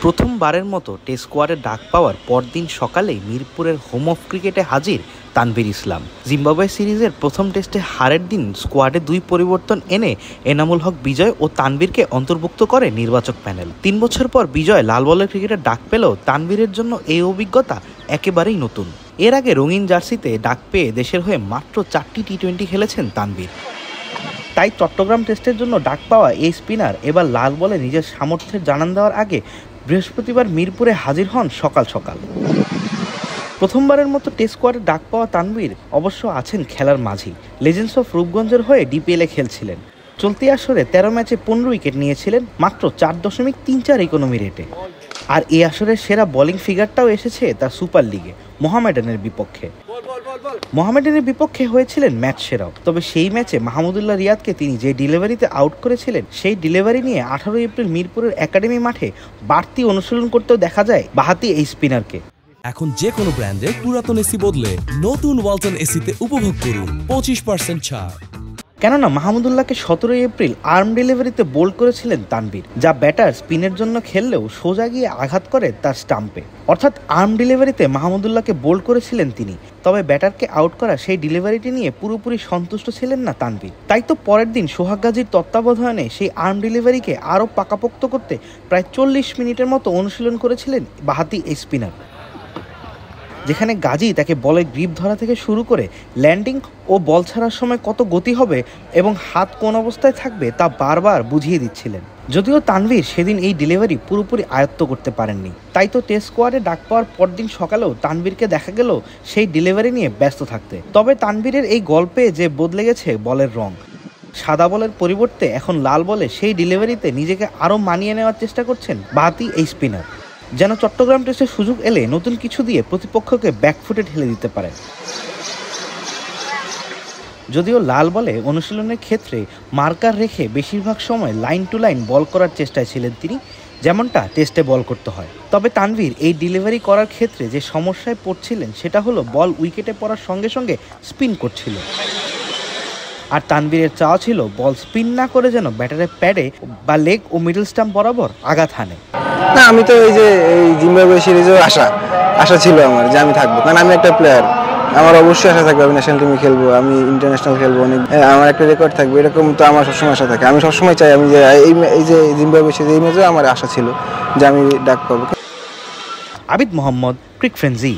প্রথমবারের মতো টেস্ট স্কোয়াডে ডাক পাওয়ার পরদিন সকালেই মিরপুরের হোম অফ ক্রিকেটে হাজির তানভীর ইসলাম। জিম্বাবুয়ে সিরিজের প্রথম টেস্টে হারের দিন স্কোয়াডে 2 পরিবর্তন এনে এনামুল হক বিজয় ও তানভীরকে অন্তর্ভুক্ত করে নির্বাচক প্যানেল। 3 বছর পর বিজয় লাল বলের ক্রিকেটে ডাক পেলেও তানভীরের জন্য এই অভিজ্ঞতা একেবারেই নতুন। এর আগে রঙিন জার্সিতে ডাক পেয়ে দেশের হয়ে মাত্র 4টি টি20 খেলেছেন তানভীর। তাই চট্টগ্রাম টেস্টের জন্য ডাক পাওয়া এই স্পিনার এবার লাল বলে নিজের সামর্থ্যের জানান দেওয়ার আগে বৃহস্পতিবার মিরপুরে হাজির হন সকাল সকাল। প্রথমবারের মতো টেস্ট স্কোয়াডে ডাক পাওয়া তানভীর অবশ্য আছেন খেলার মাঝেই। লেজেন্ডস অফ রূপগঞ্জের হয়ে ডিপিএলে খেলছিলেন। চলতি আসরে 13 ম্যাচে 15 উইকেট নিয়েছিলেন মাত্র 4.34 ইকোনমি রেটে। আর এই আসরের সেরা বোলিং ফিগারটাও এসেছে তার সুপার লিগে মোহামেডানের বিপক্ষে। মোহামেডানের বিপক্ষে হয়েছিলেন ম্যাচ সেরাও। তবে সেই ম্যাচে মাহমুদুল্লাহ রিয়াদকে তিনি যে ডেলিভারিতে আউট করেছিলেন, সেই ডেলিভারি নিয়ে 18 এপ্রিল মিরপুরের একাডেমি মাঠে বাড়তি অনুশীলন করতেও দেখা যায় বাহাতি এই স্পিনারকে। এখন যে কোনো ব্র্যান্ডের পুরাতন এসি বদলে নতুন ওয়ালটন এসিতে উপভোগ করুন 25% ছাড়। কেননা মাহমুদুল্লাহকে 17 এপ্রিল আর্ম ডেলিভারিতে বোল্ড করেছিলেন তানভীর, যা ব্যাটার স্পিনের জন্য খেললেও সোজা গিয়ে আঘাত করে তার স্টাম্পে। অর্থাৎ আর্ম ডেলিভারিতে মাহমুদুল্লাহকে বোল্ড করেছিলেন তিনি। তবে ব্যাটারকে আউট করা সেই ডেলিভারিটি নিয়ে পুরোপুরি সন্তুষ্ট ছিলেন না তানভীর। তাই তো পরের দিন সোহাগ গাজীর তত্ত্বাবধানে সেই আর্ম ডেলিভারিকে আরও পাকাপোক্ত করতে প্রায় 40 মিনিটের মতো অনুশীলন করেছিলেন বাহাতি এই স্পিনার, যেখানে গাজী তাকে বলের গ্রিপ ধরা থেকে শুরু করে ল্যান্ডিং ও বল ছাড়ার সময় কত গতি হবে এবং হাত কোন অবস্থায় থাকবে তা বারবার বুঝিয়ে দিচ্ছিলেন। যদিও তানভীর সেদিন এই ডেলিভারি পুরোপুরি আয়ত্ত করতে পারেননি। তাই তো টেস্ট স্কোয়াডে ডাক পাওয়ার পরদিন সকালেও তানভীরকে দেখা গেল সেই ডেলিভারি নিয়ে ব্যস্ত থাকতে। তবে তানভীরের এই গল্পে যে বদলে গেছে বলের রং। সাদা বলের পরিবর্তে এখন লাল বলে সেই ডেলিভারিতে নিজেকে আরও মানিয়ে নেওয়ার চেষ্টা করছেন বাহাতি এই স্পিনার, যেন চট্টগ্রাম টেস্টের সুযোগ এলে নতুন কিছু দিয়ে প্রতিপক্ষকে ব্যাকফুটে ঠেলে দিতে পারে। যদিও লাল বলে অনুশীলনের ক্ষেত্রে মার্কার রেখে বেশিরভাগ সময় লাইন টু লাইন বল করার চেষ্টায় ছিলেন তিনি, যেমনটা টেস্টে বল করতে হয়। তবে তানভীর এই ডেলিভারি করার ক্ষেত্রে যে সমস্যায় পড়ছিলেন সেটা হলো বল উইকেটে পড়ার সঙ্গে সঙ্গে স্পিন করছিল। আর তানভীরের চাওয়া ছিল বল স্পিন না করে যেন ব্যাটারের প্যাডে বা লেগ ও মিডল স্টাম্প বরাবর আঘাত হানে। না, আমি তো এই যে এই জিম্বাবুয়ে সিরিজেও আশা ছিল আমার যে আমি থাকবো, কারণ আমি একটা প্লেয়ার। আমার অবশ্যই আশা থাকবে আমি ন্যাশনাল টিমে খেলবো, আমি ইন্টারন্যাশনাল খেলবো, অনেক আমার একটা রেকর্ড থাকবে, এরকম তো আমার সবসময় আশা থাকে। আমি সবসময় চাই আমি যে এই যে জিম্বাবুয়ে সিরিজ এই ম্যাচেও আমার আশা ছিল যে আমি ডাক পাবো। আবিদ মোহাম্মদ, ক্রিক ফ্রেন্জি।